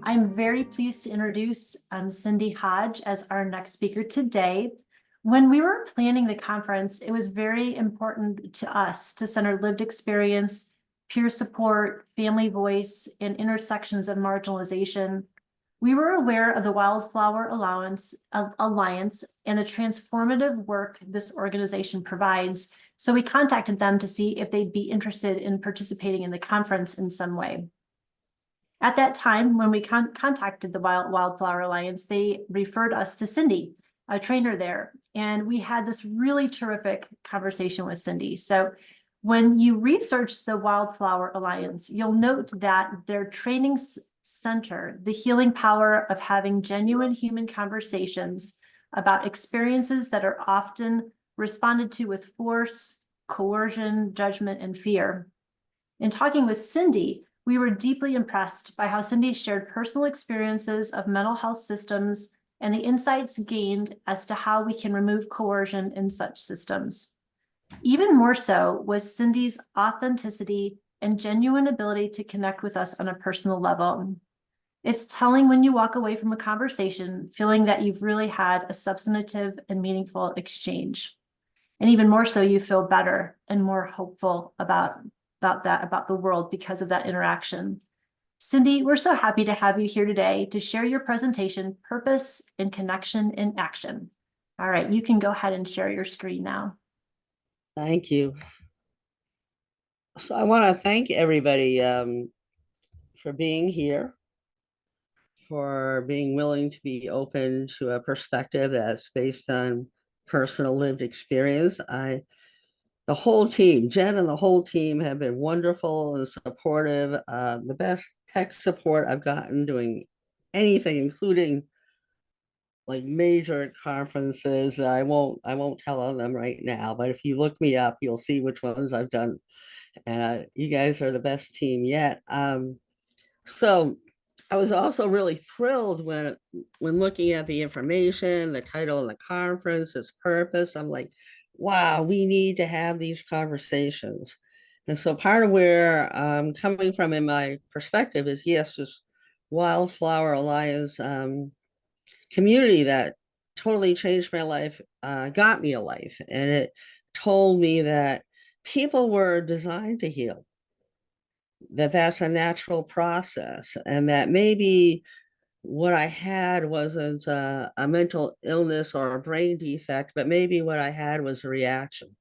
I'm very pleased to introduce Cindy Hadge as our next speaker today. When we were planning the conference, it was very important to us to center lived experience, peer support, family voice, and intersections of marginalization. We were aware of the Wildflower Alliance and the transformative work this organization provides, so we contacted them to see if they'd be interested in participating in the conference in some way. At that time, when we contacted the Wildflower Alliance, they referred us to Cindy, a trainer there, and we had this really terrific conversation with Cindy. So when you research the Wildflower Alliance, you'll note that their training center the healing power of having genuine human conversations about experiences that are often responded to with force, coercion, judgment, and fear. In talking with Cindy, we were deeply impressed by how Cindy shared personal experiences of mental health systems and the insights gained as to how we can remove coercion in such systems. Even more so was Cindy's authenticity and genuine ability to connect with us on a personal level. It's telling when you walk away from a conversation feeling that you've really had a substantive and meaningful exchange. And even more so, you feel better and more hopeful about the world because of that interaction. Cindy, we're so happy to have you here today to share your presentation, Purpose and Connection in Action. All right, you can go ahead and share your screen now. Thank you. So I want to thank everybody for being here, for being willing to be open to a perspective that's based on personal lived experience. The whole team, Jen and the whole team have been wonderful and supportive. The best tech support I've gotten doing anything, including like major conferences. I won't tell on them right now, but if you look me up, you'll see which ones I've done. And you guys are the best team yet. So I was also really thrilled when looking at the information, the title of the conference, its purpose. I'm like, wow, we need to have these conversations. And so part of where I'm coming from in my perspective is, yes, this Wildflower Alliance community that totally changed my life, got me a life. And it told me that people were designed to heal, that that's a natural process, and that maybe what I had wasn't a mental illness or a brain defect, but maybe what I had was a reaction.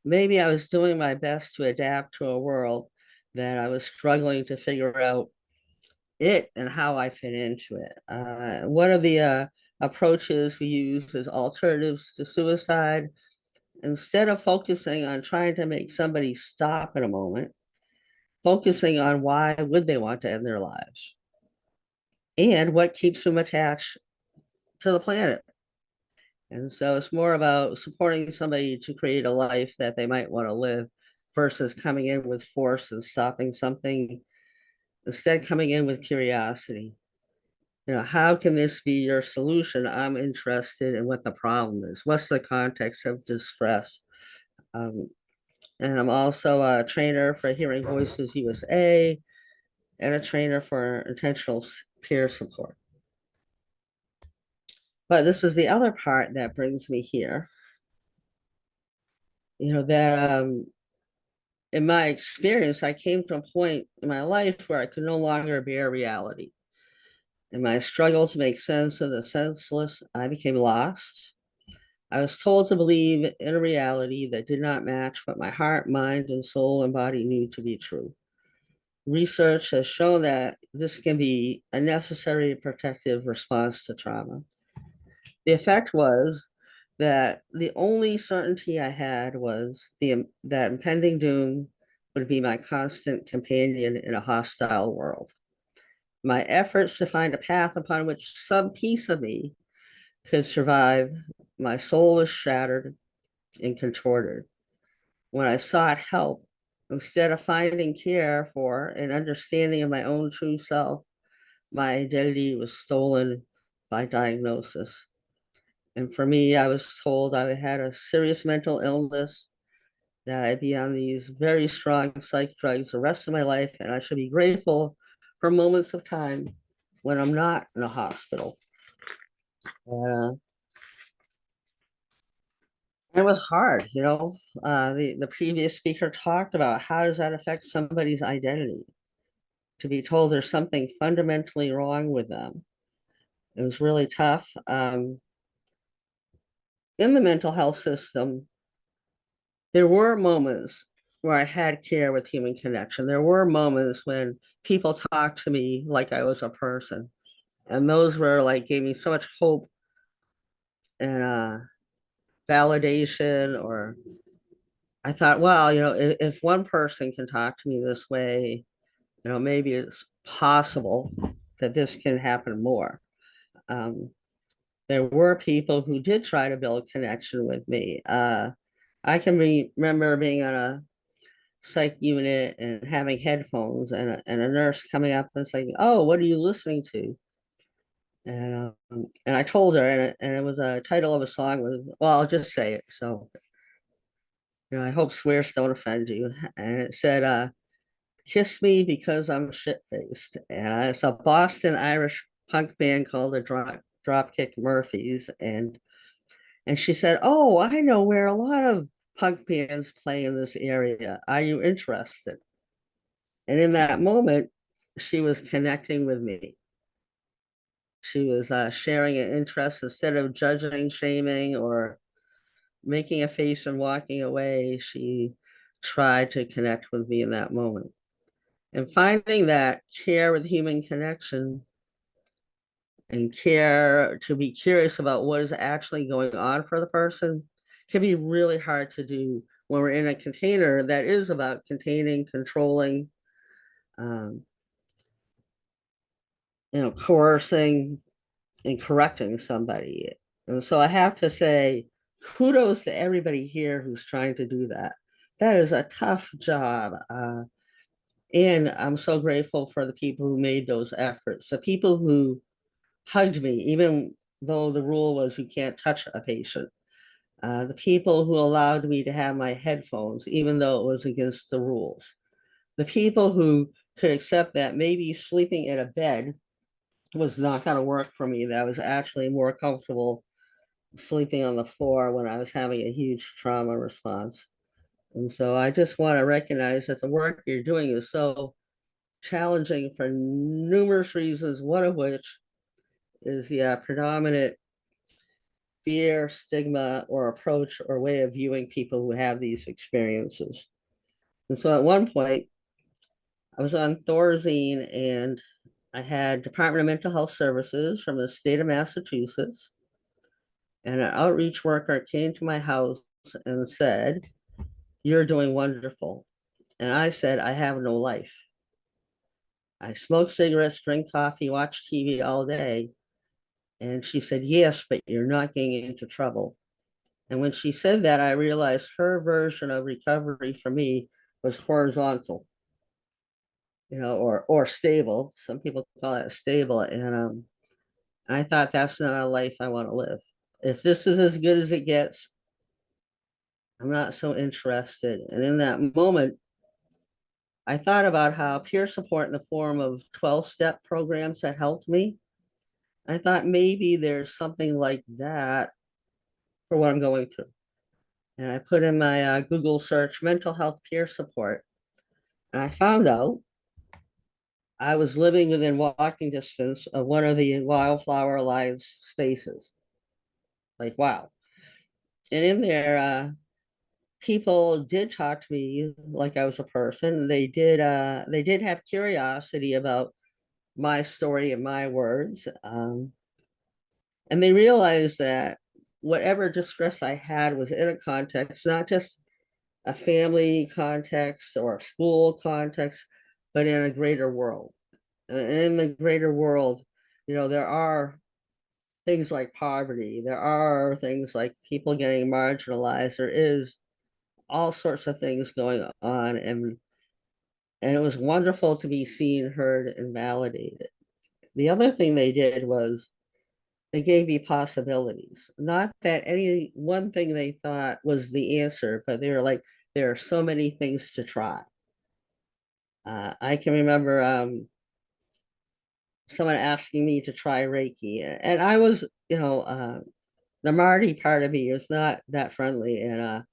Maybe I was doing my best to adapt to a world that I was struggling to figure out it and how I fit into it. One of the approaches we use is alternatives to suicide. Instead of focusing on trying to make somebody stop in a moment, focusing on why would they want to end their lives and what keeps them attached to the planet. And so it's more about supporting somebody to create a life that they might want to live versus coming in with force and stopping something. Instead, coming in with curiosity. You know, how can this be your solution? I'm interested in what the problem is. What's the context of distress? And I'm also a trainer for Hearing Voices USA and a trainer for intentional peer support. But this is the other part that brings me here. You know, that in my experience, I came to a point in my life where I could no longer bear reality. In my struggle to make sense of the senseless, I became lost. I was told to believe in a reality that did not match what my heart, mind, and soul and body knew to be true. Research has shown that this can be a necessary protective response to trauma. The effect was that the only certainty I had was that impending doom would be my constant companion in a hostile world. My efforts to find a path upon which some piece of me could survive, my soul is shattered and contorted. When I sought help, instead of finding care for and understanding of my own true self, my identity was stolen by diagnosis. And for me, I was told I had a serious mental illness, that I'd be on these very strong psych drugs the rest of my life, and I should be grateful for moments of time when I'm not in a hospital. It was hard, you know. The previous speaker talked about how does that affect somebody's identity? To be told there's something fundamentally wrong with them. It was really tough. In the mental health system, there were moments where I had care with human connection. There were moments when people talked to me like I was a person. And those were like, gave me so much hope and validation. Or I thought, well, you know, if one person can talk to me this way, you know, maybe it's possible that this can happen more. There were people who did try to build connection with me. I can remember being on a psych unit and having headphones and a nurse coming up and saying, "Oh, what are you listening to?" And I told her, and it was a title of a song with, well, I'll just say it. So, you know, I hope swears don't offend you. And it said, "Kiss me because I'm shit-faced." And it's a Boston Irish punk band called the Dropkick Murphys. And she said, "Oh, I know where a lot of punk bands play in this area. Are you interested?" And in that moment, she was connecting with me. She was sharing an interest instead of judging, shaming, or making a face and walking away. She tried to connect with me in that moment. And finding that care with human connection and care to be curious about what is actually going on for the person can be really hard to do when we're in a container that is about containing, controlling, um, you know, coercing and correcting somebody. And so I have to say, kudos to everybody here who's trying to do that. That is a tough job. And I'm so grateful for the people who made those efforts, the people who hugged me, even though the rule was you can't touch a patient. The people who allowed me to have my headphones, even though it was against the rules. The people who could accept that maybe sleeping in a bed was not going to work for me, that I was actually more comfortable sleeping on the floor when I was having a huge trauma response. And so I just want to recognize that the work you're doing is so challenging for numerous reasons, one of which is the predominant fear, stigma, or approach or way of viewing people who have these experiences. And so at one point, I was on Thorazine and I had Department of Mental Health Services from the state of Massachusetts. And an outreach worker came to my house and said, "You're doing wonderful." And I said, "I have no life. I smoke cigarettes, drink coffee, watch TV all day." And she said, "Yes, but you're not getting into trouble." And when she said that, I realized her version of recovery for me was horizontal, you know, or stable. Some people call it stable. And I thought that's not a life I want to live. If this is as good as it gets, I'm not so interested. And in that moment, I thought about how peer support in the form of 12-step programs that helped me. I thought maybe there's something like that for what I'm going through. And I put in my Google search mental health peer support. And I found out I was living within walking distance of one of the Wildflower Alliance spaces. Like, wow. And in there, people did talk to me like I was a person. They did have curiosity about my story and my words. And they realized that whatever distress I had was in a context, not just a family context or a school context, but in a greater world. And in the greater world, you know, there are things like poverty, there are things like people getting marginalized, there is all sorts of things going on. And it was wonderful to be seen, heard, and validated. The other thing they did was they gave me possibilities. Not that any one thing they thought was the answer, but they were like, there are so many things to try. I can remember someone asking me to try Reiki, and I was, the Marty part of me is not that friendly, and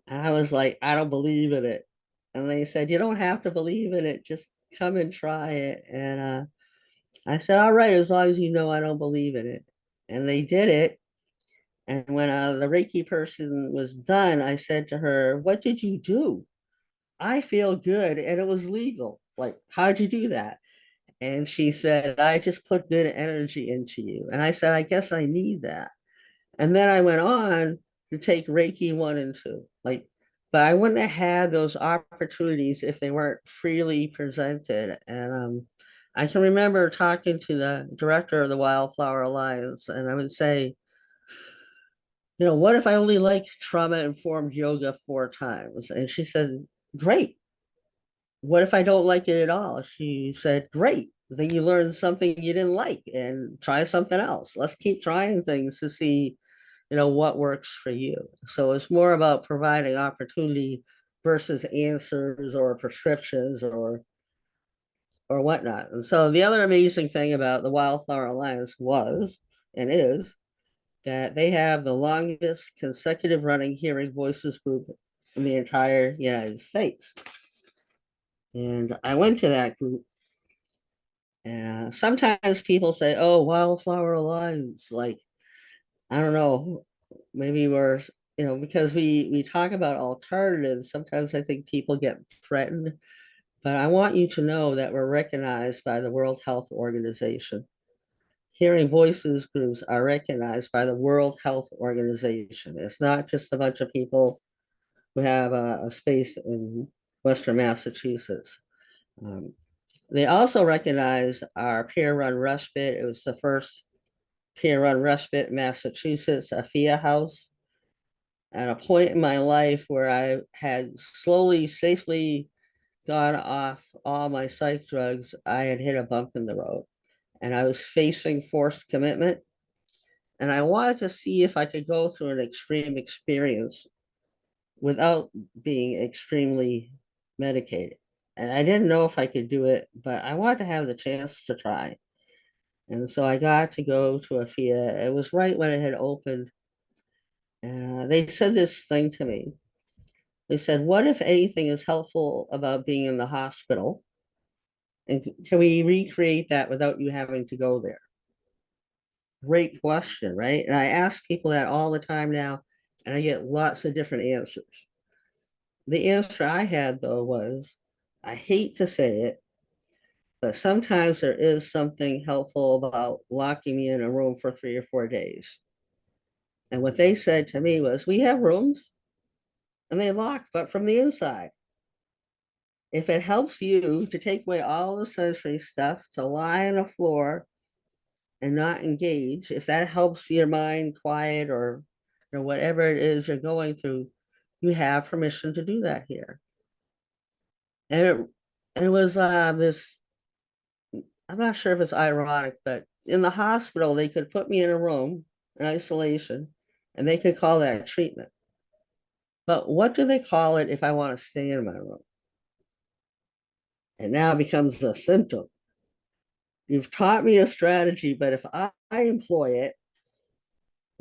I was like, I don't believe in it, and they said, you don't have to believe in it, just come and try it, and I said, all right, as long as you know I don't believe in it, and they did it. And when the Reiki person was done, I said to her, what did you do? I feel good, and it was legal. Like, how'd you do that? And she said, I just put good energy into you. And I said, I guess I need that. And then I went on to take Reiki 1 and 2. Like, but I wouldn't have had those opportunities if they weren't freely presented. And I can remember talking to the director of the Wildflower Alliance, and I would say, what if I only like trauma-informed yoga 4 times? And she said, great. What if I don't like it at all? She said, great. Then you learn something you didn't like and try something else. Let's keep trying things to see, what works for you. So it's more about providing opportunity versus answers or prescriptions or whatnot. And so the other amazing thing about the Wildflower Alliance was and is that they have the longest consecutive running hearing voices group in the entire United States. And I went to that group, and sometimes people say, oh, Wildflower Alliance, like, I don't know, maybe we're, because we talk about alternatives, sometimes I think people get threatened, but I want you to know that we're recognized by the World Health Organization. Hearing voices groups are recognized by the World Health Organization. It's not just a bunch of people who have a space in Western Massachusetts. They also recognize our peer-run respite. It was the first peer-run respite in Massachusetts, a FEA house. At a point in my life where I had slowly, safely gone off all my psych drugs, I had hit a bump in the road, and I was facing forced commitment. And I wanted to see if I could go through an extreme experience without being extremely medicated. And I didn't know if I could do it, but I wanted to have the chance to try. And so I got to go to a FIA. It was right when it had opened. And they said this thing to me. They said, what if anything is helpful about being in the hospital? And can we recreate that without you having to go there? Great question, right? And I ask people that all the time now, and I get lots of different answers. The answer I had, though, was, I hate to say it, but sometimes there is something helpful about locking me in a room for 3 or 4 days. And what they said to me was, we have rooms and they lock, but from the inside. If it helps you to take away all the sensory stuff, to lie on the floor and not engage, if that helps your mind quiet or whatever it is you're going through, you have permission to do that here. And it was this, I'm not sure if it's ironic, but in the hospital, they could put me in a room in isolation and they could call that treatment. But what do they call it if I want to stay in my room? It now becomes a symptom. You've taught me a strategy, but if I employ it,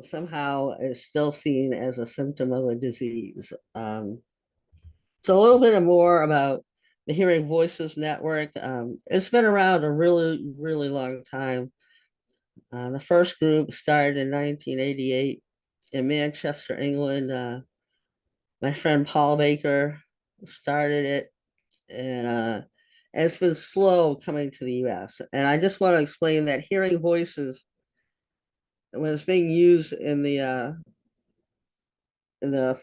somehow it's still seen as a symptom of a disease. So a little bit more about the Hearing Voices Network. It's been around a really, really long time. The first group started in 1988 in Manchester, England. My friend Paul Baker started it, and it's been slow coming to the US. And I just want to explain that Hearing Voices, when it's being used in the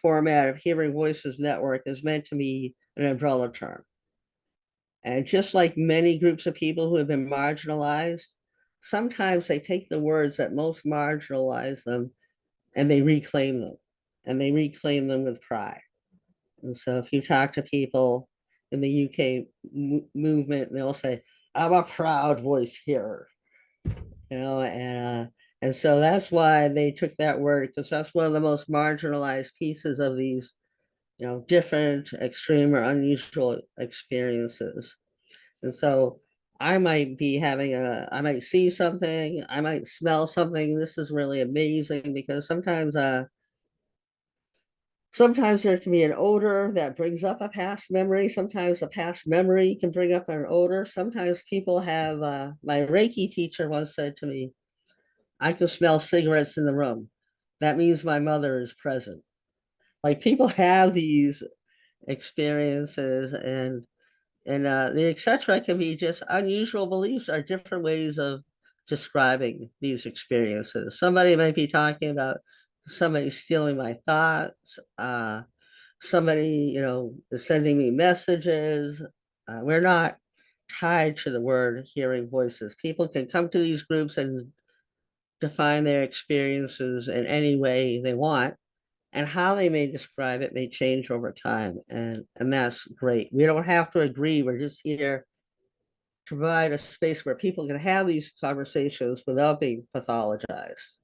format of Hearing Voices Network, is meant to be an umbrella term. And just like many groups of people who have been marginalized, sometimes they take the words that most marginalize them and they reclaim them, and they reclaim them with pride. And so if you talk to people in the UK movement, they'll say, I'm a proud voice hearer, and so that's why they took that word, because that's one of the most marginalized pieces of these, different, extreme, or unusual experiences. And so I might be having I might see something, I might smell something. This is really amazing because sometimes there can be an odor that brings up a past memory. Sometimes a past memory can bring up an odor. Sometimes people have, my Reiki teacher once said to me, I can smell cigarettes in the room. That means my mother is present. Like people have these experiences, and the etc. can be just unusual beliefs are different ways of describing these experiences. Somebody might be talking about somebody stealing my thoughts. Somebody, is sending me messages. We're not tied to the word hearing voices. People can come to these groups and define their experiences in any way they want, and how they may describe it may change over time. And that's great. We don't have to agree. We're just here to provide a space where people can have these conversations without being pathologized.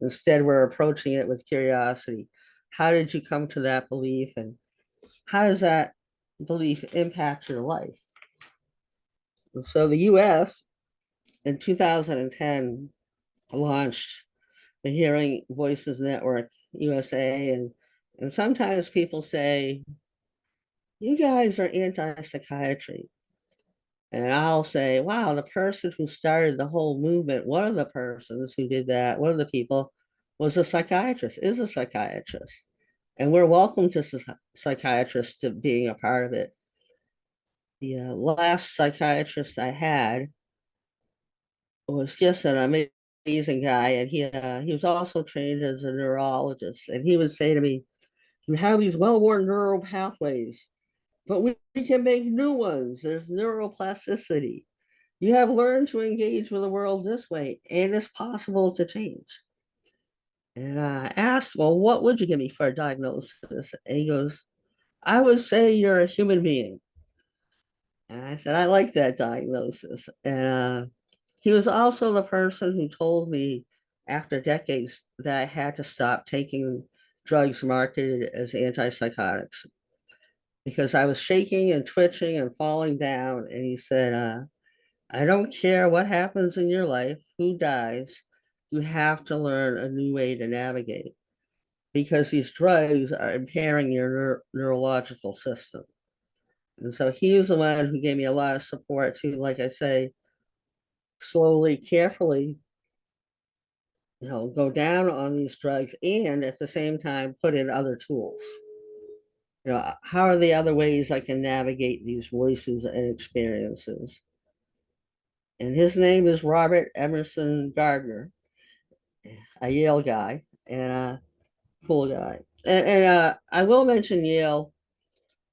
Instead, we're approaching it with curiosity. How did you come to that belief? And how does that belief impact your life? And so the US in 2010 launched the Hearing Voices Network USA. And sometimes people say, you guys are anti-psychiatry. And I'll say, wow, the person who started the whole movement, one of the persons who did that, one of the people was a psychiatrist, is a psychiatrist. And we're welcome to psychiatrists to being a part of it. The last psychiatrist I had was just an amazing guy. And he was also trained as a neurologist. And he would say to me, you have these well-worn neural pathways, but we can make new ones. There's neuroplasticity. You have learned to engage with the world this way, and it's possible to change. And I asked, well, what would you give me for a diagnosis? And he goes, I would say you're a human being. And I said, I like that diagnosis. And he was also the person who told me after decades that I had to stop taking drugs marketed as antipsychotics because I was shaking and twitching and falling down. And he said, I don't care what happens in your life, who dies, you have to learn a new way to navigate because these drugs are impairing your neurological system. And so he was the one who gave me a lot of support to, like I say, slowly, carefully, go down on these drugs and at the same time put in other tools. How are the other ways I can navigate these voices and experiences? And his name is Robert Emerson Gardner, a Yale guy and a cool guy. And I will mention Yale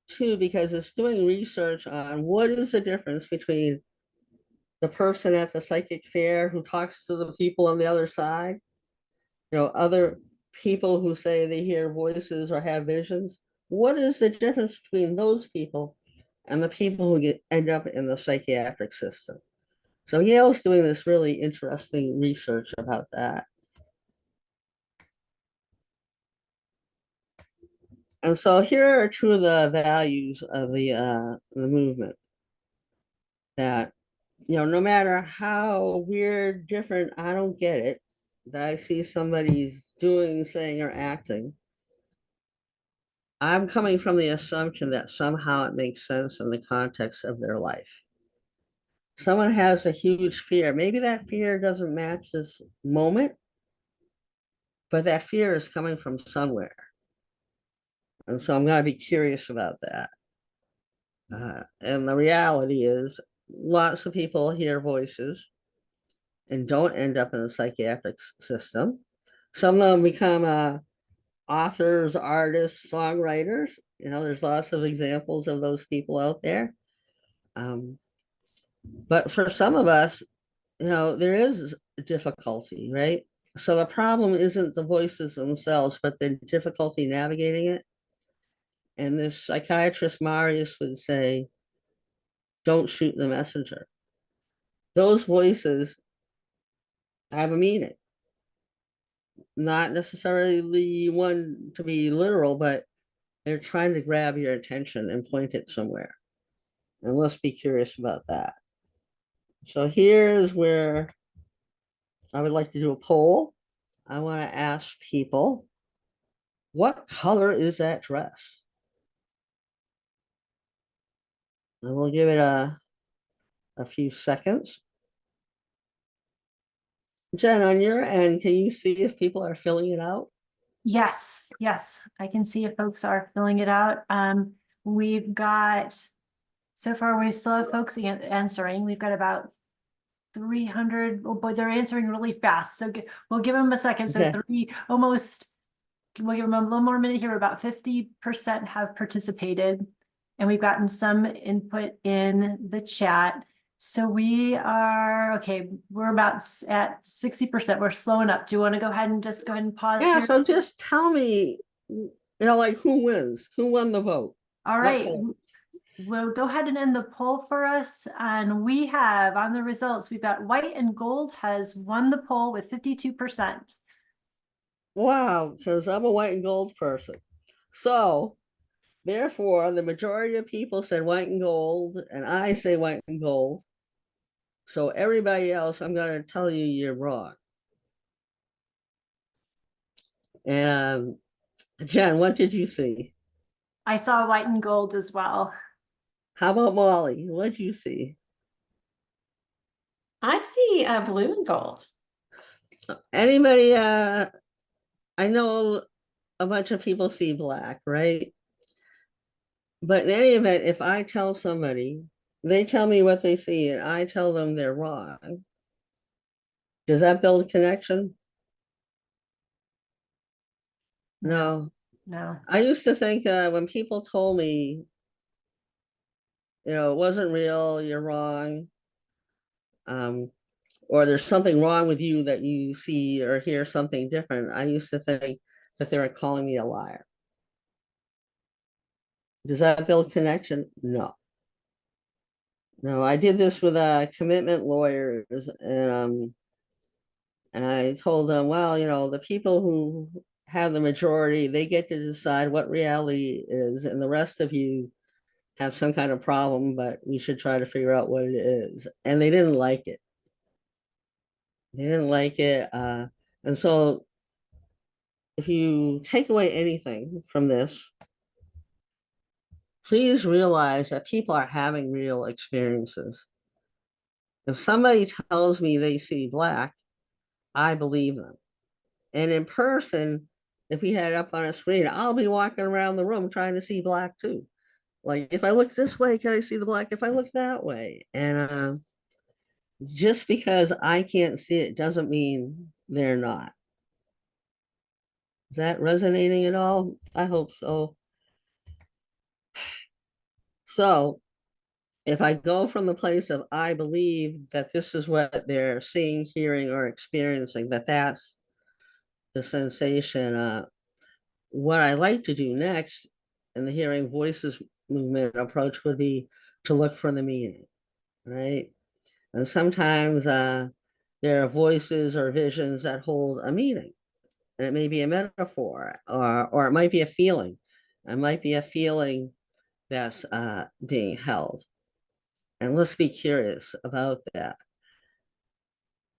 too, because it's doing research on what is the difference between the person at the psychic fair who talks to the people on the other side, other people who say they hear voices or have visions. What is the difference between those people and the people who end up in the psychiatric system? So Yale's doing this really interesting research about that. And so here are two of the values of the movement that, no matter how weird, different, I don't get it, that I see somebody's doing, saying, or acting, I'm coming from the assumption that somehow it makes sense in the context of their life. Someone has a huge fear. Maybe that fear doesn't match this moment, but that fear is coming from somewhere. And so I'm going to be curious about that. And the reality is, lots of people hear voices and don't end up in the psychiatric system. Some of them become authors, artists, songwriters. There's lots of examples of those people out there. But for some of us, there is difficulty, right? So the problem isn't the voices themselves, but the difficulty navigating it. And this psychiatrist Marius would say, don't shoot the messenger. Those voices have a meaning. Not necessarily one to be literal, but they're trying to grab your attention and point it somewhere. And let's be curious about that. So here's where I would like to do a poll. I want to ask people, what color is that dress? And we'll give it a few seconds. Jen, on your end, can you see if people are filling it out? Yes, yes, I can see if folks are filling it out. We've got, so far, we still have folks answering. We've got about 300, oh boy, they're answering really fast. So we'll give them a second. So Okay. we'll give them a little more minute here. About 50% have participated. And we've gotten some input in the chat. So we are, okay, we're about at 60%. We're slowing up. Do you want to go ahead and pause Yeah, here? so just tell me, like who wins? Who won the vote? All What right. color? We'll go ahead and end the poll for us. And we have on the results, we've got white and gold has won the poll with 52%. Wow, because I'm a white and gold person. So therefore, the majority of people said white and gold, and I say white and gold. So everybody else, I'm going to tell you you're wrong. And Jen, what did you see? I saw white and gold as well. How about Molly? What did you see? I see blue and gold. Anybody? I know a bunch of people see black, right? But in any event, if I tell somebody, they tell me what they see, and I tell them they're wrong, does that build a connection? No. No. I used to think when people told me, it wasn't real, you're wrong, or there's something wrong with you that you see or hear something different, I used to think that they were calling me a liar. Does that build connection? No. No, I did this with commitment lawyers, and I told them, well, the people who have the majority, they get to decide what reality is, and the rest of you have some kind of problem, but we should try to figure out what it is. And they didn't like it. They didn't like it. And so if you take away anything from this, please realize that people are having real experiences. If somebody tells me they see black, I believe them. And in person, if we had it up on a screen, I'll be walking around the room trying to see black too. Like if I look this way, can I see the black? If I look that way, and just because I can't see it doesn't mean they're not. Is that resonating at all? I hope so. So if I go from the place of I believe that this is what they're seeing, hearing, or experiencing, that's the sensation. What I like to do next in the hearing voices movement approach would be to look for the meaning, right? And sometimes there are voices or visions that hold a meaning. And it may be a metaphor, or it might be a feeling. It might be a feeling that's being held. And let's be curious about that.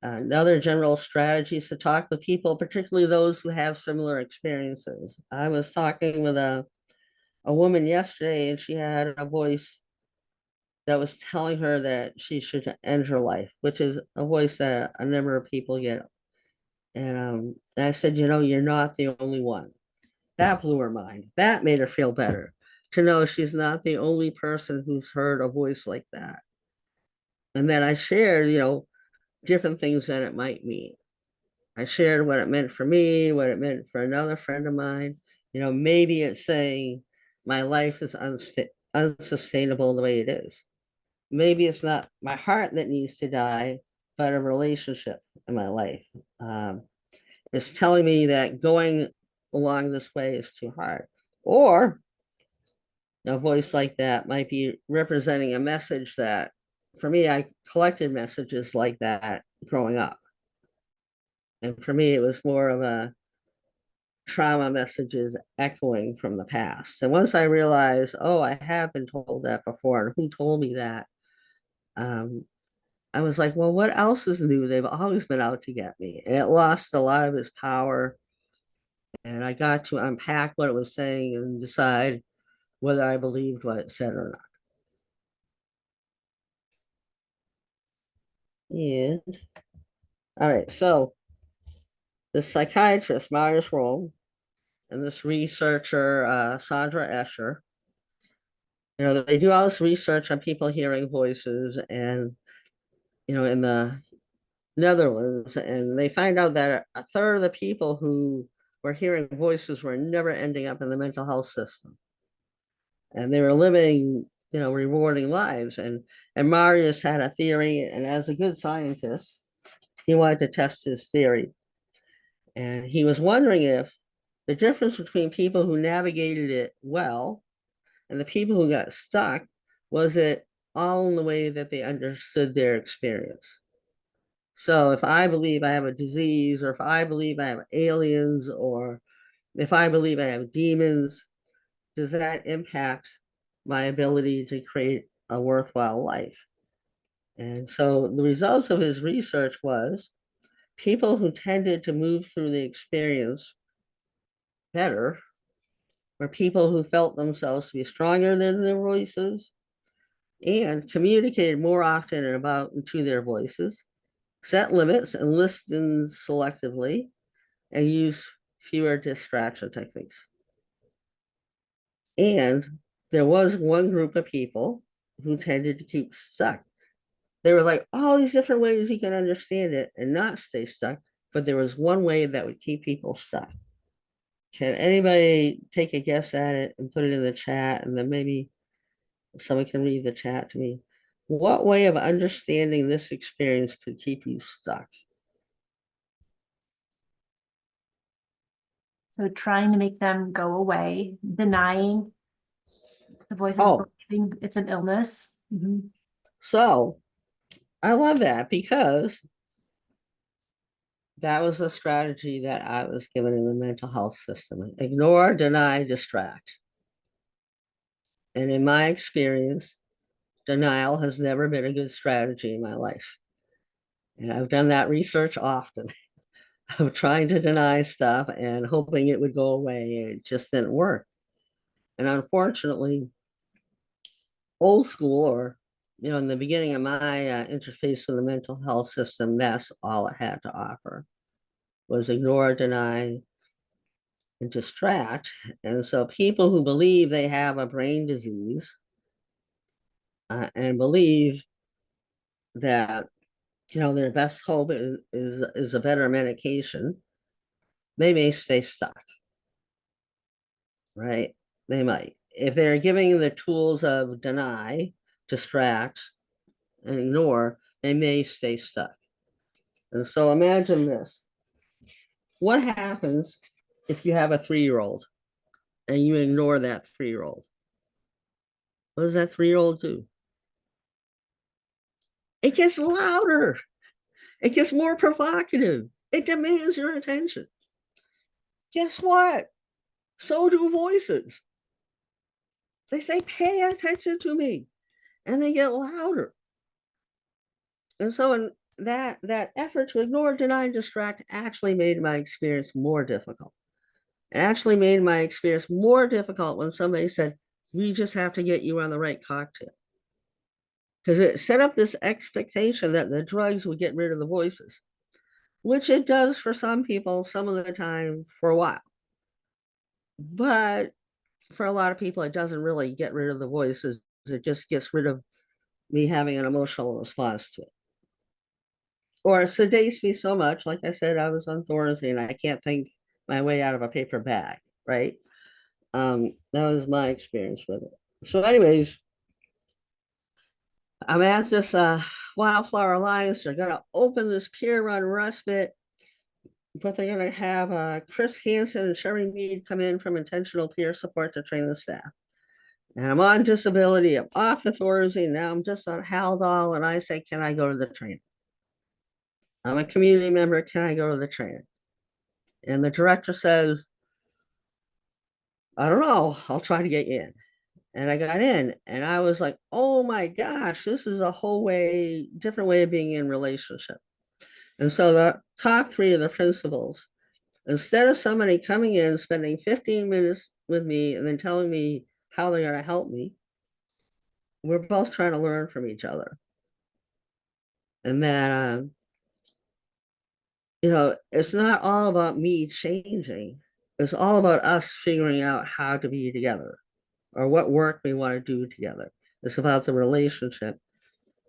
Another general strategy is to talk with people, particularly those who have similar experiences. I was talking with a woman yesterday, and she had a voice that was telling her that she should end her life, which is a voice that a number of people get. And I said, you're not the only one. That blew her mind. That made her feel better to know she's not the only person who's heard a voice like that. And then I shared, different things that it might mean. I shared what it meant for me, what it meant for another friend of mine. Maybe it's saying my life is unsustainable the way it is. Maybe it's not my heart that needs to die, but a relationship in my life. It's telling me that going along this way is too hard. Or a voice like that might be representing a message that, for me, I collected messages like that growing up. And for me, it was more of a trauma messages echoing from the past. And once I realized, oh, I have been told that before, and who told me that? I was like, well, what else is new? They've always been out to get me. And it lost a lot of its power. And I got to unpack what it was saying and decide whether I believed what it said or not. And all right, so the psychiatrist, Marius Roll, and this researcher, Sandra Escher, they do all this research on people hearing voices and, in the Netherlands, and they find out that a third of the people who were hearing voices were never ending up in the mental health system. And they were living, rewarding lives. And Marius had a theory, and as a good scientist, he wanted to test his theory. And he was wondering if the difference between people who navigated it well and the people who got stuck, was it all in the way that they understood their experience? So if I believe I have a disease, or if I believe I have aliens, or if I believe I have demons, does that impact my ability to create a worthwhile life? And so the results of his research was people who tended to move through the experience better were people who felt themselves to be stronger than their voices and communicated more often about to their voices, set limits and listened selectively, and use fewer distraction techniques. And there was one group of people who tended to keep stuck. They were like, all these different ways you can understand it and not stay stuck, but there was one way that would keep people stuck. Can anybody take a guess at it and put it in the chat, and then maybe someone can read the chat to me? What way of understanding this experience could keep you stuck? So trying to make them go away, denying the voices, Oh. believing it's an illness. Mhm. So I love that, because that was a strategy that I was given in the mental health system. Ignore, deny, distract. And in my experience, denial has never been a good strategy in my life. And I've done that research often of trying to deny stuff and hoping it would go away. It just didn't work. And unfortunately, old school, or, in the beginning of my interface with the mental health system, that's all it had to offer, was ignore, deny, and distract. And so people who believe they have a brain disease and believe that, their best hope is a better medication, they may stay stuck, right? They might. If they're giving the tools of deny, distract, and ignore, they may stay stuck. And so imagine this. What happens if you have a 3-year-old and you ignore that 3-year-old? What does that 3-year-old do? It gets louder. It gets more provocative. It demands your attention. Guess what? So do voices. They say, pay attention to me. And they get louder. And so in that effort to ignore, deny, distract actually made my experience more difficult. It actually made my experience more difficult when somebody said, we just have to get you on the right cocktail. Because it set up this expectation that the drugs would get rid of the voices, which it does for some people, some of the time, for a while. But for a lot of people, it doesn't really get rid of the voices. It just gets rid of me having an emotional response to it. Or it sedates me so much, like I said, I was on Thorazine, I can't think my way out of a paper bag, right? That was my experience with it. So anyways, I'm at this Wildflower Alliance. They're going to open this peer run respite, but they're going to have Chris Hansen and Sherry Mead come in from intentional peer support to train the staff. And I'm on disability. I'm off the Thorazine. Now I'm just on Haldol. And I say, can I go to the training? I'm a community member. Can I go to the training? And the director says, I don't know. I'll try to get you in. And I got in and I was like, oh my gosh, this is a whole different way of being in relationship. And so the top three of the principles, instead of somebody coming in, spending 15 minutes with me and then telling me how they're going to help me, we're both trying to learn from each other. And that, it's not all about me changing. It's all about us figuring out how to be together or what work we want to do together. It's about the relationship.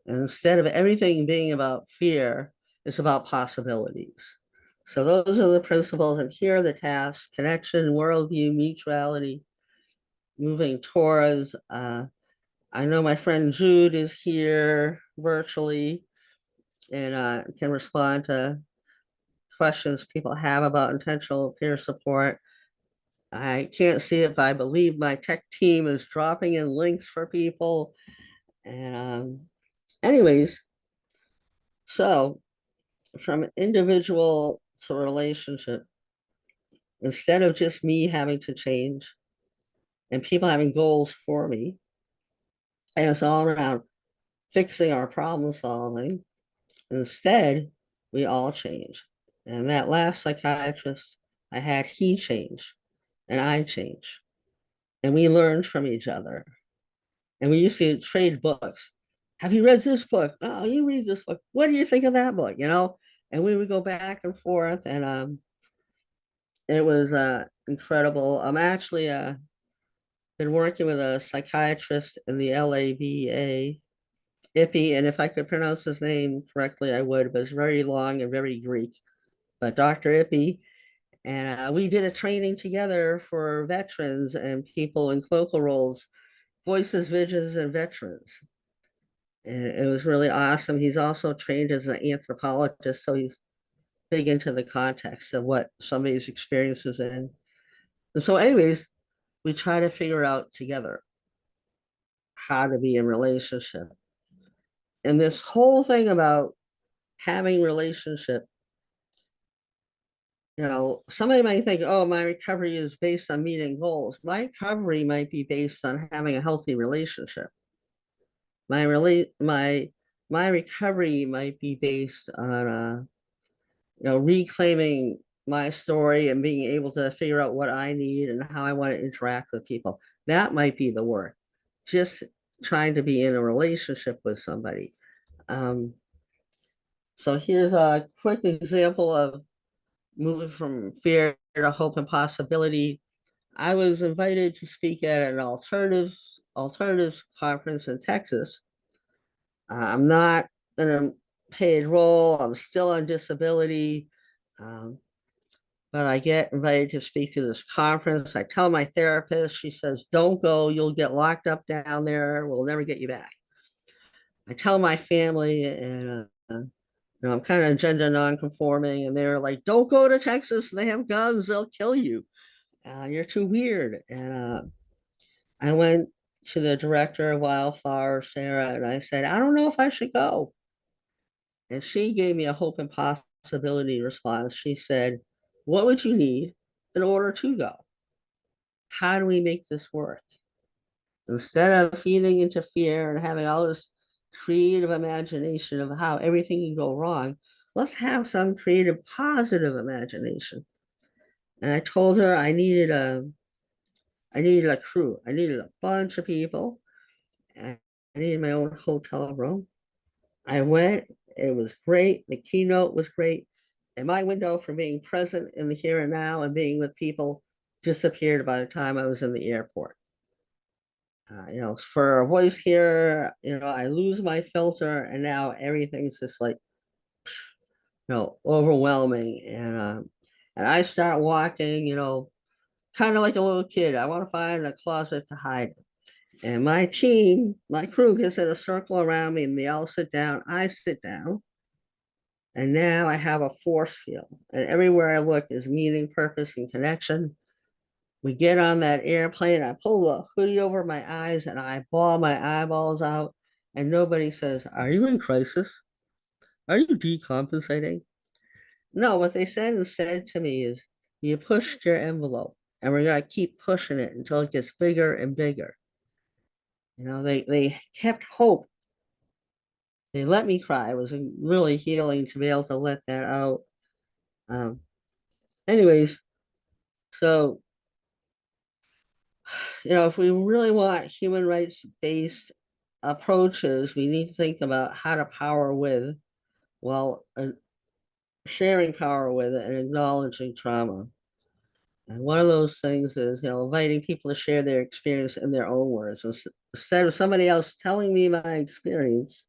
And instead of everything being about fear, it's about possibilities. So those are the principles, and here are the tasks: connection, worldview, mutuality, moving towards. I know my friend Jude is here virtually and can respond to questions people have about intentional peer support. I can't see it, but I believe my tech team is dropping in links for people. And anyways, so from individual to relationship, instead of just me having to change and people having goals for me, and it's all around fixing our problem solving, instead, we all change. And that last psychiatrist I had, he changed and I changed. And we learned from each other. And we used to trade books. Have you read this book? Oh, you read this book. What do you think of that book? And we would go back and forth, and it was incredible. I'm actually been working with a psychiatrist in the LAVA, Ippy, and if I could pronounce his name correctly, I would, but it's very long and very Greek. But Dr. Ippy, and we did a training together for veterans and people in clinical roles, voices, visions, and veterans. And it was really awesome. He's also trained as an anthropologist, so he's big into the context of what somebody's experiences in. And so, anyways, we try to figure out together how to be in relationship. And this whole thing about having relationship, somebody might think, oh, my recovery is based on meeting goals. My recovery might be based on having a healthy relationship. My recovery might be based on reclaiming my story and being able to figure out what I need and how I want to interact with people. That might be the work. Just trying to be in a relationship with somebody. So here's a quick example of moving from fear to hope and possibility. I was invited to speak at an alternatives conference in Texas. I'm not in a paid role. I'm still on disability. But I get invited to speak to this conference. I tell my therapist, she says, don't go, you'll get locked up down there. We'll never get you back. I tell my family, and I'm kind of gender non-conforming, and they're like, don't go to Texas. They have guns. They'll kill you. You're too weird. And I went to the director of Wildflower, Sarah, and I said, I don't know if I should go. And she gave me a hope and possibility response. She said, what would you need in order to go? How do we make this work? Instead of feeding into fear and having all this creative imagination of how everything can go wrong, let's have some creative, positive imagination. And I told her I needed a crew. I needed a bunch of people. And I needed my own hotel room. I went, it was great. The keynote was great. And my window for being present in the here and now and being with people disappeared by the time I was in the airport. For a voice here, I lose my filter and now everything's just like, overwhelming. And I start walking, kind of like a little kid. I want to find a closet to hide. And my team, my crew gets in a circle around me and they all sit down. I sit down. And now I have a force field. And everywhere I look is meaning, purpose, and connection. We get on that airplane. I pull a hoodie over my eyes and I bawl my eyeballs out. And nobody says, are you in crisis? Are you decompensating? No, what they said instead to me is, you pushed your envelope and we're going to keep pushing it until it gets bigger and bigger. They kept hope. They let me cry. It was really healing to be able to let that out. Um, anyways, so, if we really want human rights based approaches, we need to think about how to power with while sharing power with it and acknowledging trauma. And one of those things is, inviting people to share their experience in their own words. Instead of somebody else telling me my experience,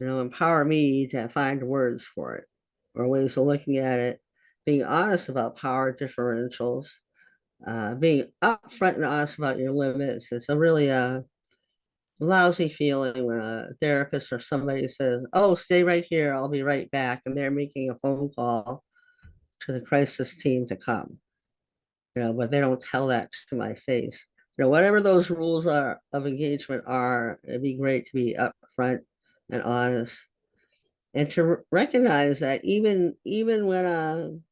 empower me to find words for it or ways of looking at it, being honest about power differentials, being upfront and honest about your limits. It's a really lousy feeling when a therapist or somebody says, "Oh, stay right here, I'll be right back," and they're making a phone call to the crisis team to come. But they don't tell that to my face. Whatever those rules are of engagement are, it'd be great to be upfront and honest, and to recognize that even when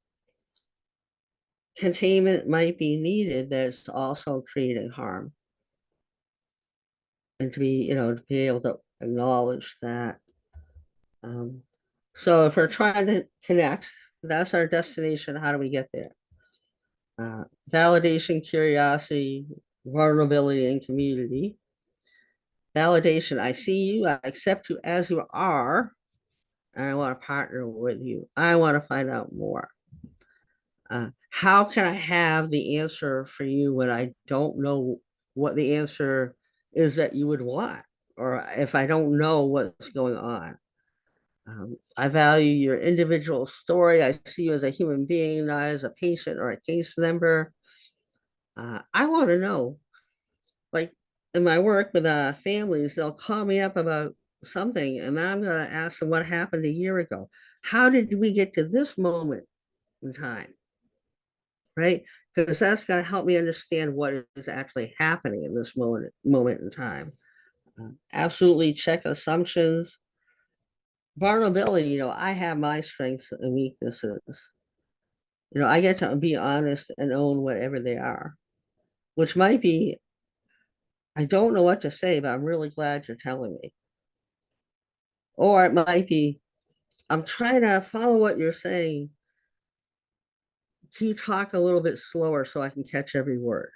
containment might be needed, that's also creating harm, and to be able to acknowledge that. So if we're trying to connect, that's our destination. How do we get there? Validation, curiosity, vulnerability, and community. Validation: I see you, I accept you as you are, and I want to partner with you. I want to find out more. How can I have the answer for you when I don't know what the answer is that you would want, or if I don't know what's going on? I value your individual story. I see you as a human being, not as a patient or a case member. I want to know, like in my work with families, they'll call me up about something, and I'm going to ask them what happened a year ago. How did we get to this moment in time? Right? Because that's going to help me understand what is actually happening in this moment in time. Absolutely check assumptions. Vulnerability, I have my strengths and weaknesses. I get to be honest and own whatever they are, which might be, I don't know what to say, but I'm really glad you're telling me. Or it might be, I'm trying to follow what you're saying. Can you talk a little bit slower so I can catch every word?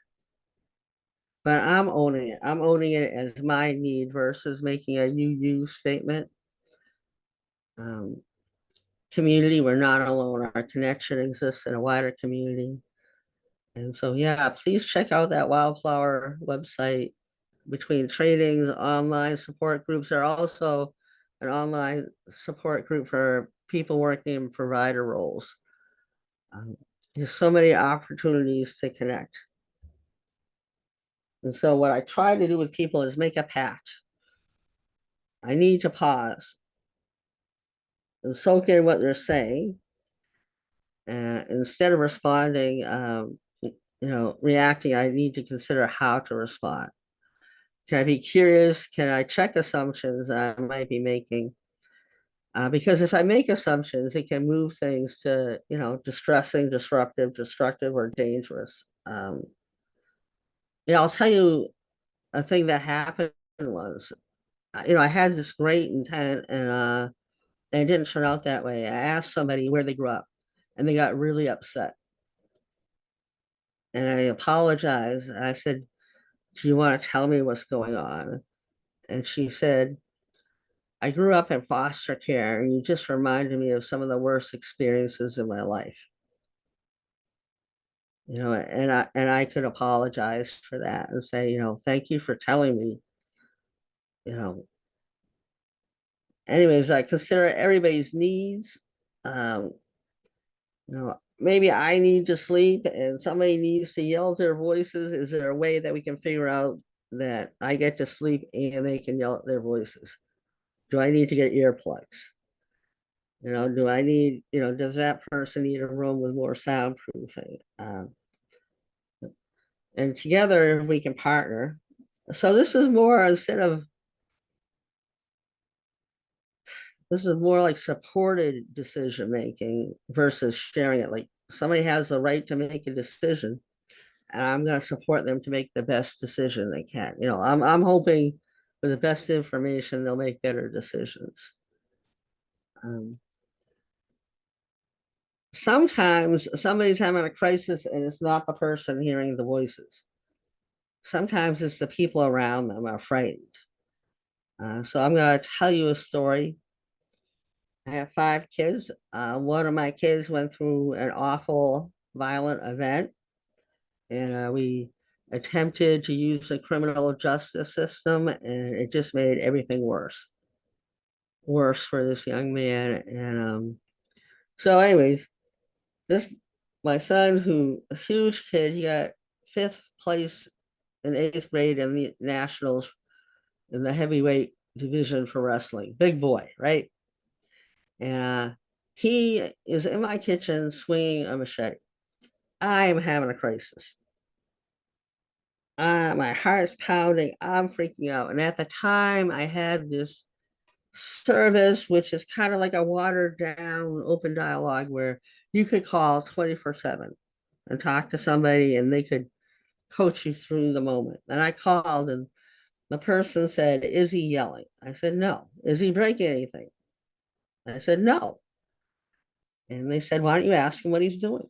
But I'm owning it. I'm owning it as my need versus making a you statement. Community, we're not alone. Our connection exists in a wider community. And so, yeah, please check out that Wildflower website. Between trainings, online support groups, there are also an online support group for people working in provider roles. There's so many opportunities to connect. And so what I try to do with people is make a pact. I need to pause and soak in what they're saying. Instead of responding, reacting, I need to consider how to respond. Can I be curious? Can I check assumptions I might be making? Because if I make assumptions, it can move things to, distressing, disruptive, destructive, or dangerous. I'll tell you a thing that happened was, I had this great intent, and it didn't turn out that way. I asked somebody where they grew up, and they got really upset. And I apologized. I said, "Do you want to tell me what's going on?" And she said, "I grew up in foster care, and you just reminded me of some of the worst experiences in my life." And I could apologize for that and say, thank you for telling me, you know. Anyways, I consider everybody's needs. Um, maybe I need to sleep and somebody needs to yell their voices. Is there a way that we can figure out that I get to sleep and they can yell at their voices? Do I need to get earplugs? Do I need, does that person need a room with more soundproofing? And together we can partner. So this is more like supported decision making versus sharing it. Like somebody has the right to make a decision, and I'm going to support them to make the best decision they can. You know, I'm hoping with the best information, they'll make better decisions. Sometimes somebody's having a crisis and it's not the person hearing the voices. Sometimes it's the people around them are frightened. So I'm going to tell you a story. I have 5 kids. One of my kids went through an awful violent event, and we attempted to use the criminal justice system, and it just made everything worse for this young man. And so anyways, my son, who a huge kid, he got 5th place in 8th grade in the nationals in the heavyweight division for wrestling. Big boy, right? And he is in my kitchen swinging a machete. I am having a crisis. My heart's pounding. I'm freaking out. And at the time, I had this service, which is kind of like a watered down open dialogue where you could call 24/7 and talk to somebody and they could coach you through the moment. And I called and the person said, "Is he yelling?" I said, "No." "Is he breaking anything?" I said, "No." And they said, "Why don't you ask him what he's doing?"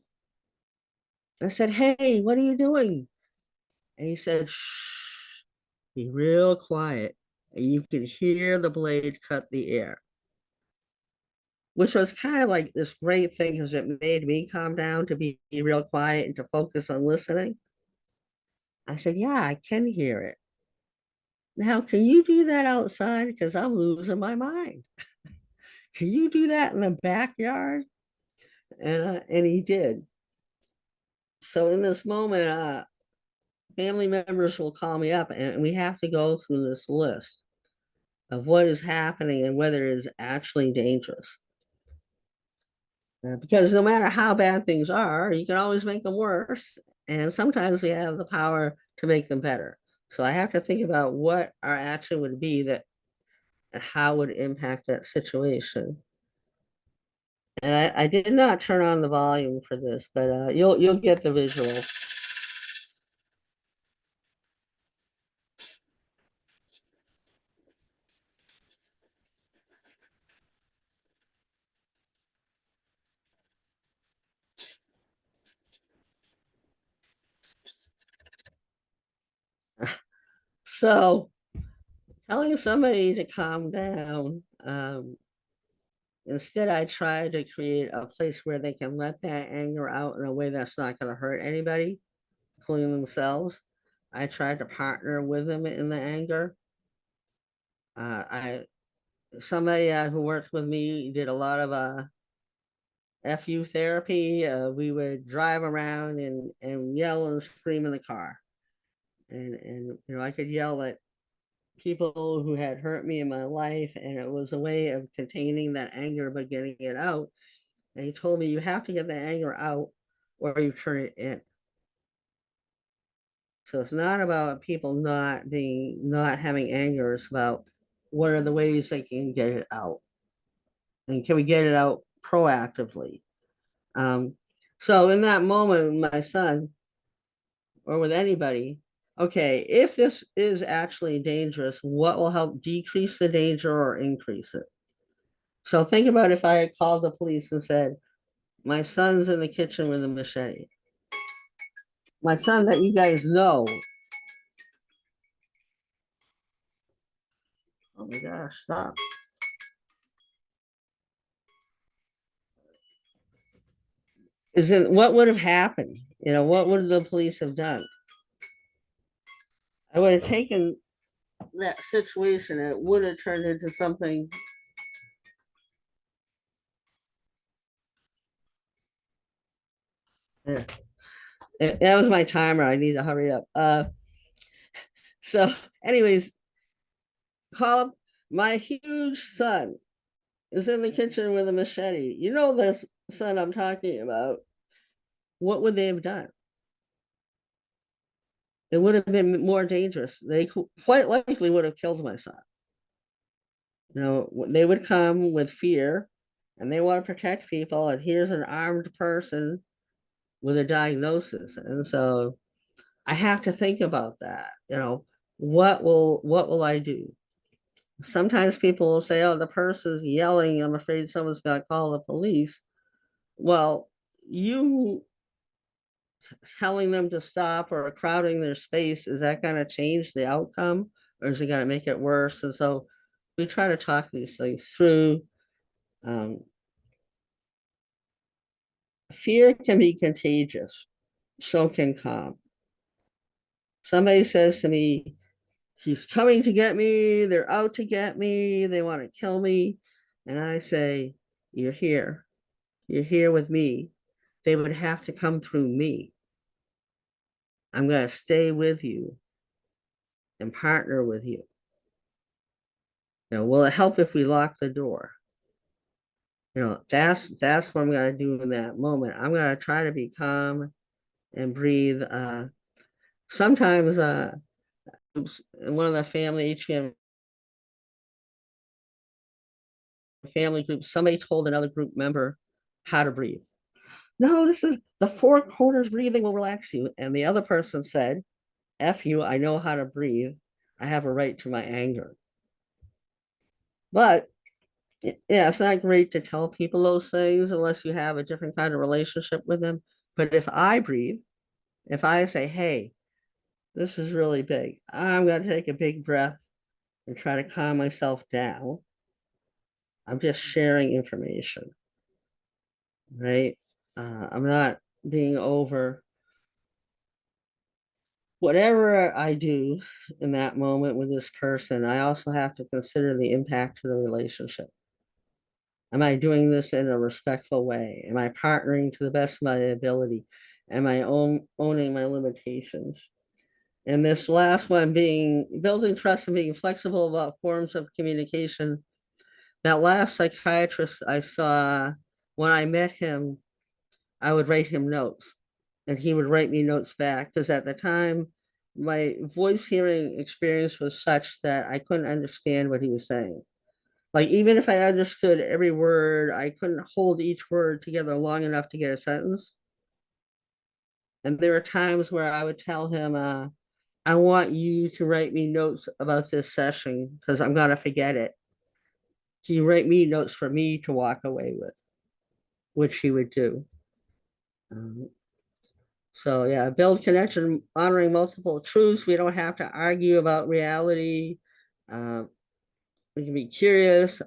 I said, "Hey, what are you doing?" And he said, "Shh, be real quiet. And you can hear the blade cut the air." Which was kind of like this great thing because it made me calm down to be real quiet and to focus on listening. I said, "Yeah, I can hear it. Now, can you do that outside? Because I'm losing my mind. Can you do that in the backyard?" And he did. So in this moment, family members will call me up and we have to go through this list of what is happening and whether it is actually dangerous. Because no matter how bad things are, you can always make them worse. And sometimes we have the power to make them better. So I have to think about what our action would be that and how would impact that situation. And I did not turn on the volume for this, but you'll get the visual. So telling somebody to calm down, instead I try to create a place where they can let that anger out in a way that's not going to hurt anybody, including themselves. I try to partner with them in the anger. I somebody who worked with me did a lot of FU therapy. We would drive around and yell and scream in the car, and you know, I could yell at people who had hurt me in my life, and it was a way of containing that anger but getting it out. And he told me, "You have to get the anger out or you turn it in." So it's not about people not having anger. It's about what are the ways they can get it out, and can we get it out proactively. So in that moment with my son or with anybody, okay, if this is actually dangerous, what will help decrease the danger or increase it? So think about if I had called the police and said, "My son's in the kitchen with a machete." My son that you guys know. Oh my gosh, stop. Isn't what would have happened? You know, what would the police have done? I would have taken that situation, it would have turned into something. Yeah. That was my timer. I need to hurry up. So anyways, call up my huge son is in the kitchen with a machete. You know the son I'm talking about. What would they have done? It would have been more dangerous. They quite likely would have killed my son. You know, they would come with fear and they want to protect people. And here's an armed person with a diagnosis. And so I have to think about that. What will I do? Sometimes people will say, oh, the person's yelling, I'm afraid someone's got to call the police. Well, you telling them to stop or crowding their space, is that going to change the outcome, or is it going to make it worse? And so we try to talk these things through. Fear can be contagious, so can calm. Somebody says to me, he's coming to get me, they're out to get me, they want to kill me. And I say, you're here with me. They would have to come through me. I'm going to stay with you and partner with you. Will it help if we lock the door? That's what I'm going to do in that moment. I'm going to try to be calm and breathe. Sometimes in one of the family HPM family groups, somebody told another group member how to breathe. No, this is the four corners breathing will relax you. And the other person said, F you, I know how to breathe. I have a right to my anger. But yeah, it's not great to tell people those things unless you have a different kind of relationship with them. But if I breathe, if I say, hey, this is really big, I'm going to take a big breath and try to calm myself down. I'm just sharing information, right? I'm not being over. Whatever I do in that moment with this person, I also have to consider the impact to the relationship. Am I doing this in a respectful way? Am I partnering to the best of my ability? Am I owning my limitations? And this last one, building trust and being flexible about forms of communication. That last psychiatrist I saw, when I met him, I would write him notes and he would write me notes back, because at the time my voice hearing experience was such that I couldn't understand what he was saying. Like, even if I understood every word, I couldn't hold each word together long enough to get a sentence. And there were times where I would tell him, I want you to write me notes about this session because I'm going to forget it. Can you write me notes for me to walk away with? Which he would do. So yeah, build connection, honoring multiple truths. We don't have to argue about reality. We can be curious.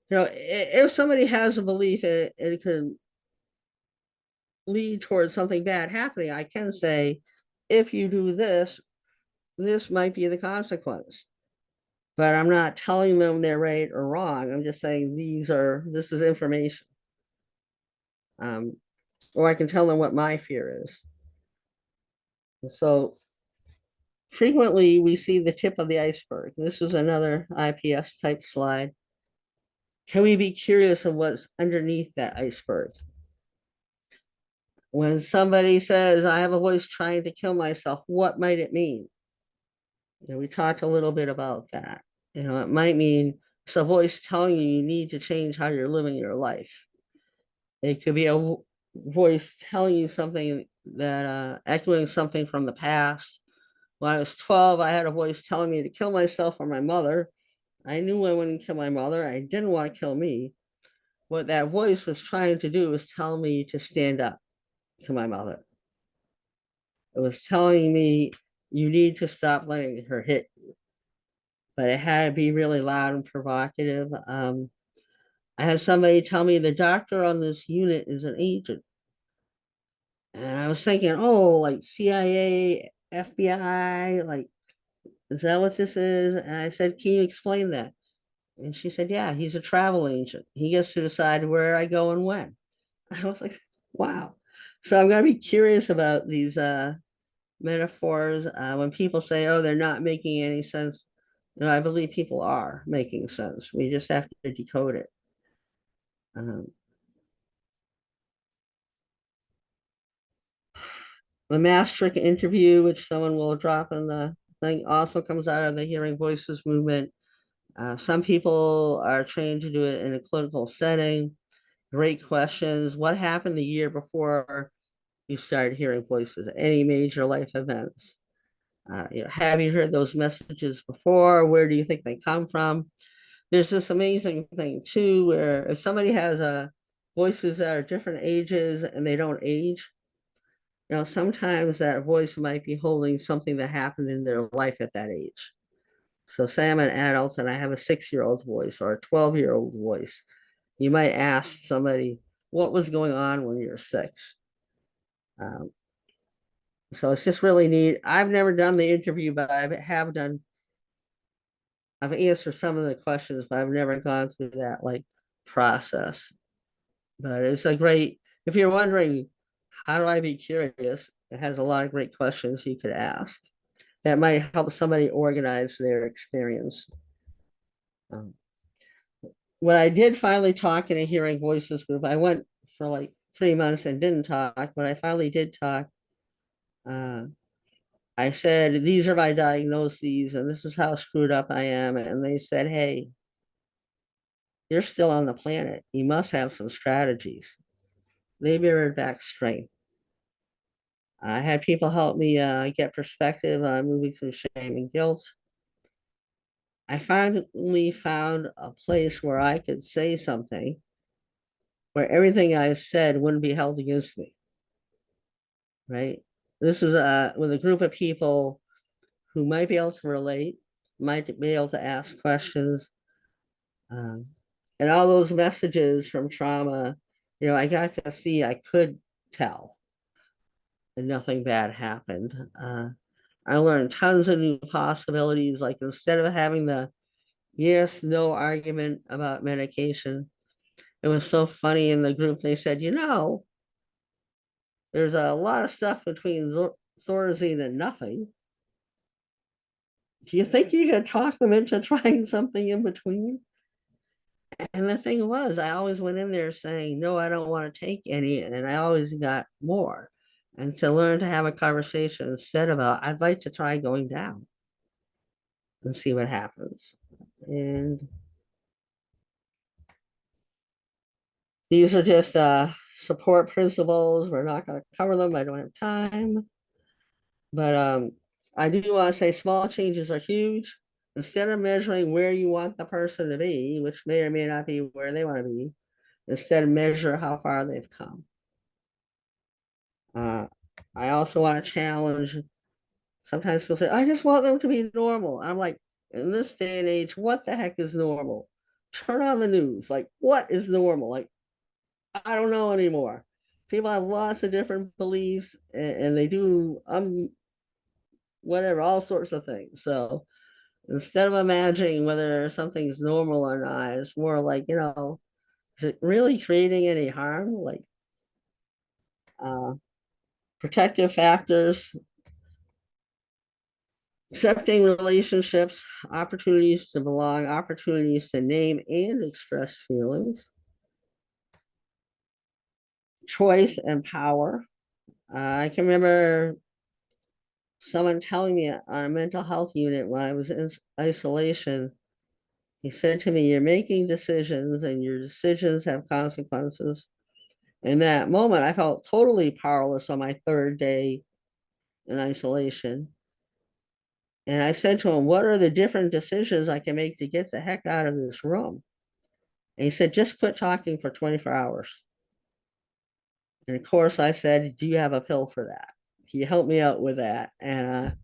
If somebody has a belief it can lead towards something bad happening, I can say, if you do this, this might be the consequence. But I'm not telling them they're right or wrong. I'm just saying this is information. Or I can tell them what my fear is. So frequently we see the tip of the iceberg. This is another IPS type slide. Can we be curious of what's underneath that iceberg? When somebody says, I have a voice trying to kill myself, what might it mean? We talked a little bit about that. It might mean it's a voice telling you need to change how you're living your life. It could be a voice telling you something that echoing something from the past. When I was 12, I had a voice telling me to kill myself or my mother. I knew I wouldn't kill my mother. I didn't want to kill me. What that voice was trying to do was tell me to stand up to my mother. It was telling me, you need to stop letting her hit you. But it had to be really loud and provocative. I had somebody tell me the doctor on this unit is an agent. And I was thinking, oh, like CIA, FBI, like, is that what this is? And I said, can you explain that? And she said, yeah, he's a travel agent. He gets to decide where I go and when. I was like, wow. So I'm going to be curious about these metaphors. When people say, oh, they're not making any sense, I believe people are making sense. We just have to decode it. The Maastricht interview, which someone will drop in the thing, also comes out of the Hearing Voices movement. Some people are trained to do it in a clinical setting. Great questions. What happened the year before you start hearing voices, any major life events. Have you heard those messages before? Where do you think they come from? There's this amazing thing too, where if somebody has voices that are different ages and they don't age, sometimes that voice might be holding something that happened in their life at that age. So say I'm an adult and I have a 6-year-old voice or a 12-year-old voice. You might ask somebody, what was going on when you were 6? So it's just really neat. I've never done the interview, but I've answered some of the questions, but I've never gone through that like process. But it's a great, if you're wondering, how do I be curious? It has a lot of great questions you could ask that might help somebody organize their experience. When I did finally talk in a hearing voices group, I went for like 3 months and didn't talk, but I finally did talk. I said, these are my diagnoses and this is how screwed up I am. And they said, hey, you're still on the planet. You must have some strategies. They mirrored back strength. I had people help me get perspective on moving through shame and guilt. I finally found a place where I could say something where everything I said wouldn't be held against me, right? This is with a group of people who might be able to relate, might be able to ask questions. And all those messages from trauma, I got to see, I could tell and nothing bad happened. I learned tons of new possibilities. Like instead of having the yes, no argument about medication, it was so funny in the group. They said, there's a lot of stuff between Thorazine and nothing. Do you think you could talk them into trying something in between? And the thing was, I always went in there saying, no, I don't want to take any. And I always got more. And to learn to have a conversation instead of I'd like to try going down and see what happens. And these are just support principles. We're not going to cover them. I don't have time. But I do want to say small changes are huge. Instead of measuring where you want the person to be, which may or may not be where they want to be, instead measure how far they've come. I also want to challenge, sometimes people say, I just want them to be normal. I'm like, in this day and age, what the heck is normal? Turn on the news. Like, what is normal? Like, I don't know anymore. People have lots of different beliefs and they do whatever, all sorts of things. So instead of imagining whether something's normal or not, it's more like, is it really creating any harm? Like protective factors, accepting relationships, opportunities to belong, opportunities to name and express feelings, choice and power. I can remember someone telling me on a mental health unit when I was in isolation, he said to me, you're making decisions and your decisions have consequences. In that moment, I felt totally powerless on my 3rd day in isolation. And I said to him, what are the different decisions I can make to get the heck out of this room? And he said, just quit talking for 24 hours. And of course, I said, do you have a pill for that? He helped me out with that. And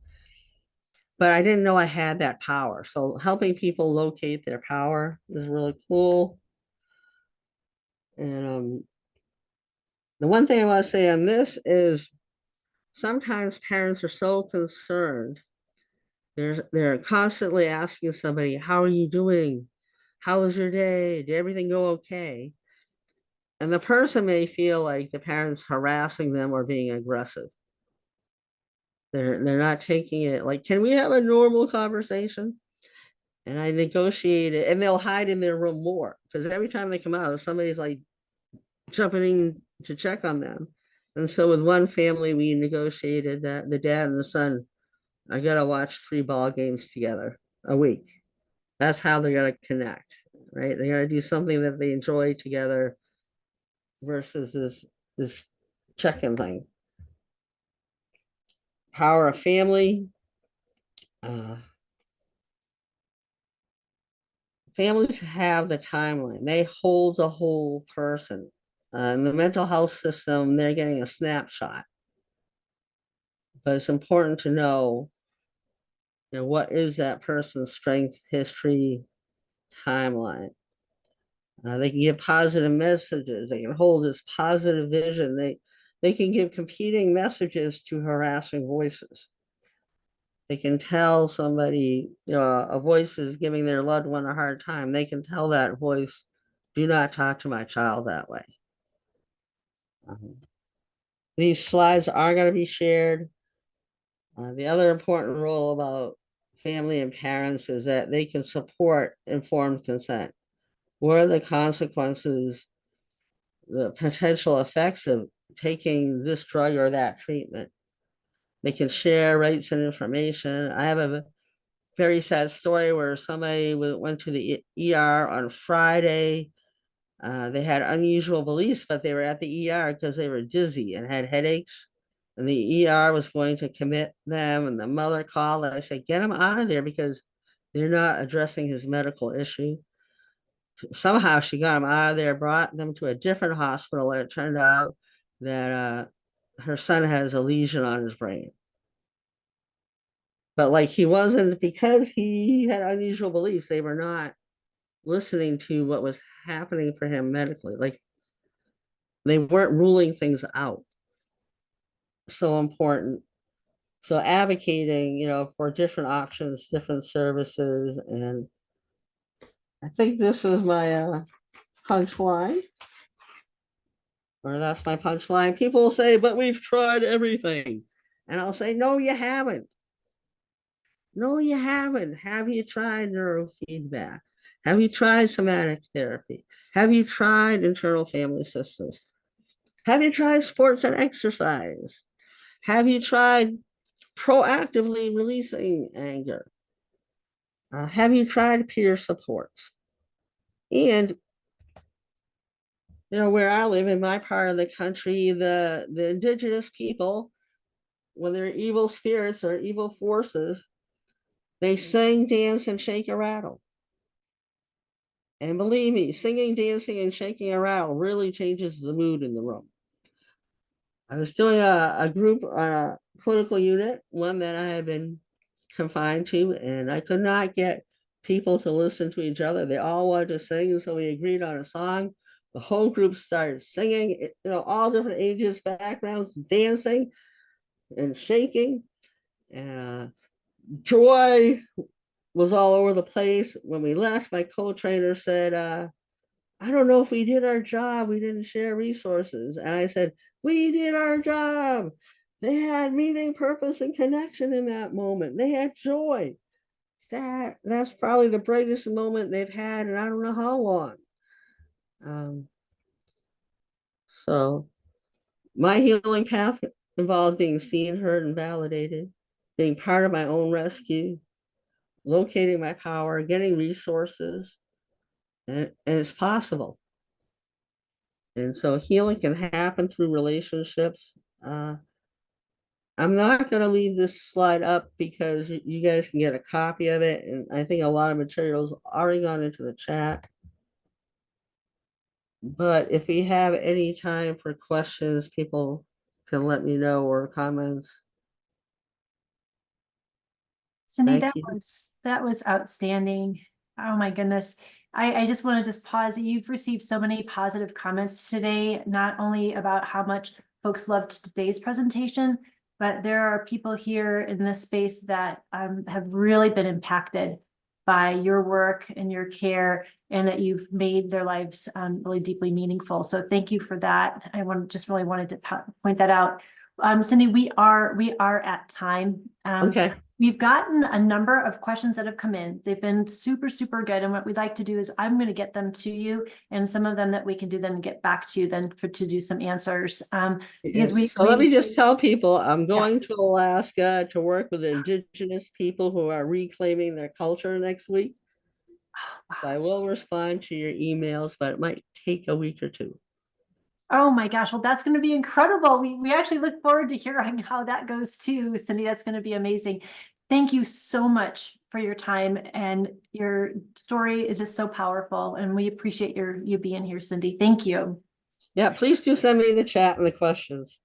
but I didn't know I had that power. So helping people locate their power is really cool. And the one thing I want to say on this is sometimes parents are so concerned. They're constantly asking somebody, how are you doing? How was your day? Did everything go okay? And the person may feel like the parent's harassing them or being aggressive. They're not taking it like, can we have a normal conversation? And I negotiate it, and they'll hide in their room more because every time they come out, somebody's like jumping in to check on them. And so with one family, we negotiated that the dad and the son are gonna watch 3 ball games together a week. That's how they're gonna connect, right? They're gonna do something that they enjoy together versus this check-in thing. power of family. Families have the timeline. They hold the whole person. In the mental health system, they're getting a snapshot. But it's important to know, what is that person's strength, history, timeline. They can give positive messages. They can hold this positive vision. They can give competing messages to harassing voices. They can tell somebody, a voice is giving their loved one a hard time. They can tell that voice, do not talk to my child that way. These slides are going to be shared. The other important role about family and parents is that they can support informed consent. What are the consequences, the potential effects of taking this drug or that treatment? They can share rights and information. I have a very sad story where somebody went to the ER on Friday. They had unusual beliefs, but they were at the ER because they were dizzy and had headaches. And the ER was going to commit them. And the mother called and I said, get him out of there because they're not addressing his medical issue. Somehow she got him out of there, brought them to a different hospital. And it turned out that her son has a lesion on his brain. But like he wasn't, because he had unusual beliefs, they were not listening to what was happening for him medically. Like they weren't ruling things out. So important. So advocating, for different options, different services. And I think this is my punchline. Or that's my punchline. People will say, but we've tried everything. And I'll say, no, you haven't. No, you haven't. Have you tried neurofeedback? Have you tried somatic therapy? Have you tried internal family systems? Have you tried sports and exercise? Have you tried proactively releasing anger? Have you tried peer supports? And where I live in my part of the country, the indigenous people, when they're evil spirits or evil forces, they sing, dance, and shake a rattle. And believe me, singing, dancing, and shaking a rattle really changes the mood in the room. I was doing a group on a political unit, one that I had been confined to, and I could not get people to listen to each other. They all wanted to sing, and so we agreed on a song. The whole group started singing, all different ages, backgrounds, dancing and shaking. And joy was all over the place. When we left, my co-trainer said, I don't know if we did our job. We didn't share resources. And I said, we did our job. They had meaning, purpose, and connection in that moment. They had joy. That's probably the brightest moment they've had in I don't know how long. So my healing path involves being seen, heard, and validated, being part of my own rescue, locating my power, getting resources, and it's possible. And so healing can happen through relationships. I'm not going to leave this slide up because you guys can get a copy of it. And I think a lot of materials already gone into the chat. But if we have any time for questions, people can let me know, or comments. Cindy, Thank you. that was outstanding. Oh my goodness. I just want to just pause. You've received so many positive comments today, not only about how much folks loved today's presentation, but there are people here in this space that have really been impacted by your work and your care, and that you've made their lives really deeply meaningful. So thank you for that. I really wanted to point that out. Cindy, we are at time. Okay. We've gotten a number of questions that have come in. They've been super, super good. And what we'd like to do is I'm going to get them to you, and some of them that we can do then get back to you then to do some answers. Because let me just tell people I'm going Yes. to Alaska to work with indigenous people who are reclaiming their culture next week. Wow. So I will respond to your emails, but it might take a week or two. Oh my gosh, well, that's gonna be incredible. We actually look forward to hearing how that goes too, Cindy. That's gonna be amazing. Thank you so much for your time, and your story is just so powerful, and we appreciate you being here, Cindy. Thank you. Yeah, please do send me the chat and the questions.